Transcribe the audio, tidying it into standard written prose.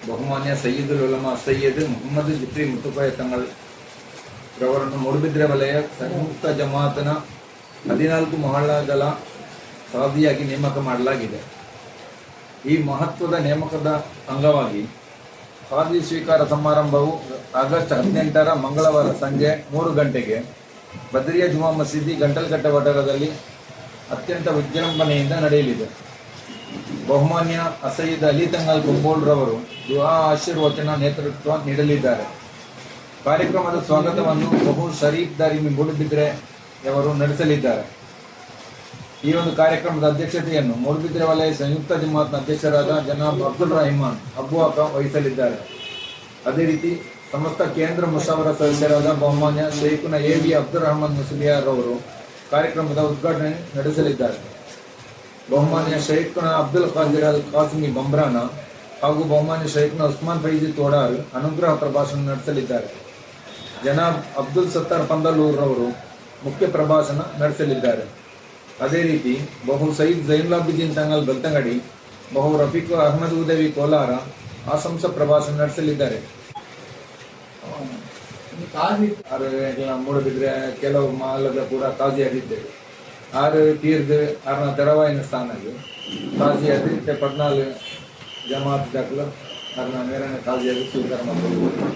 ಬಹುಮಾನ್ಯ ಸಯ್ಯದುಲ್ ಉಲಮಾ ಸಯ್ಯದ್ ಮುಹಮ್ಮದ್ ಜಿಫ್ರಿ ಮುತ್ತುಕೋಯ ತಂಗಳ್ ರವರನ್ನು ಮೂಡುಬಿದ್ರೆ ವಲಯ ಸಂಯುಕ್ತ ಜಮಾತನ 14 ಮೊಹಲ್ಲಾಗಳ ಸಾದಿಯಾಗಿ ನೇಮಕ ಮಾಡಲಾಗಿದೆ. ಈ ಮಹತ್ವದ ನೇಮಕದ ಅಂಗವಾಗಿ ಸಾದಿ ಸ್ವೀಕಾರ ಸಮಾರಂಭವು ಆಗಸ್ಟ್ 18ರ ಮಂಗಳವಾರ ಸಂಜೆ 3 ಗಂಟೆಗೆ ಬದ್ರಿಯಾ ಜುಮಾ ಮಸೀದಿ ಗಂಟಲ್ಕಟ್ಟೆ ವಠಾರದಲ್ಲಿ ಅತ್ಯಂತ ವಿಜೃಂಭಣೆಯಿಂದ ನಡೆಯಲಿದೆ. ಬಹುಮಾನ್ಯ ಅಸಯ್ಯದ್ ಅಲಿ ತಂಗಲ್ ಕುಂಬೋಳ್ ರವರು ದುಆ ಆಶೀರ್ವಚನ ನೇತೃತ್ವ ನೀಡಲಿದ್ದಾರೆ. ಕಾರ್ಯಕ್ರಮದ ಸ್ವಾಗತವನ್ನು ಬಹು ಶರೀಫ್ ದಾರಿಮಿ ಮೂಡುಬಿದ್ರೆಯವರು ನಡೆಸಲಿದ್ದಾರೆ. ಈ ಒಂದು ಕಾರ್ಯಕ್ರಮದ ಅಧ್ಯಕ್ಷತೆಯನ್ನು ಮೂಡುಬಿದ್ರೆ ವಲಯ ಸಂಯುಕ್ತ ಜಮಾತ್ನ ಅಧ್ಯಕ್ಷರಾದ ಜನಾಬ್ ಅಬ್ದುಲ್ ರಹಿಮಾನ್ ಅಬ್ಬುಆಕ ವಹಿಸಲಿದ್ದಾರೆ. ಅದೇ ರೀತಿ ಸಮಸ್ತ ಕೇಂದ್ರ ಮುಷಾವರಾ ಸದಸ್ಯರಾದ ಬಹುಮಾನ್ಯ ಶೇಖುನ ಎ.ವಿ. ಅಬ್ದುಲ್ ರಹಮಾನ್ ಮುಸ್ಲಿಯಾರ್ ಅವರು ಕಾರ್ಯಕ್ರಮದ ಉದ್ಘಾಟನೆ ನಡೆಸಲಿದ್ದಾರೆ. ಬಹುಮಾನ್ಯ ಶೇಖುನ ಅಬ್ದುಲ್ ಖಾದಿರ್ ಅಲ್ ಕಾಸಿಮಿ ಬಂಬ್ರಾನ ಹಾಗೂ ಬಹುಮಾನ್ಯ ಶೇಖುನ ಉಸ್ಮಾನ್ ಫೈಜಿ ತೋಡಾರ್ ಅನುಗ್ರಹ ಪ್ರಭಾಷಣ ನಡೆಸಲಿದ್ದಾರೆ. ಜನಾಬ್ ಅಬ್ದುಲ್ ಸತ್ತಾರ್ ಪಂದಲೂರ್ ರವರು ಮುಖ್ಯ ಪ್ರಭಾಷಣ ನಡೆಸಲಿದ್ದಾರೆ. ಅದೇ ರೀತಿ ಬಹು ಸಯೀದ್ ಝೈನುಲಾಬಿದ್ದೀನ್ ತಂಗಲ್ ಬೆಳ್ತಂಗಡಿ, ಬಹು ರಫೀಕ್ ಅಹಮದ್ ಉದವಿ ಕೋಲಾರ ಆಶಂಸ ಪ್ರಭಾಷಣ ನಡೆಸಲಿದ್ದಾರೆ. ಮೂಡುಬಿದ್ರೆ ಕೆಲವು ಮಾಲದ ಕೂಡ ಕಾಜಿಯಾಗಿದ್ದೇವೆ. 6 ತೀರ್ದು 6ನ ತೆರವಾಯಿನ ಸ್ಥಾನಗಳು ಕಾಜಿಯಾಗಿ 14 ಜಮಾತ್ ದಾಖಲು 6ನ ಮೇರನೆ ಕಾಜಿಯಾಗಿ ಸ್ವೀಕಾರ ಮಾಡಬಹುದು.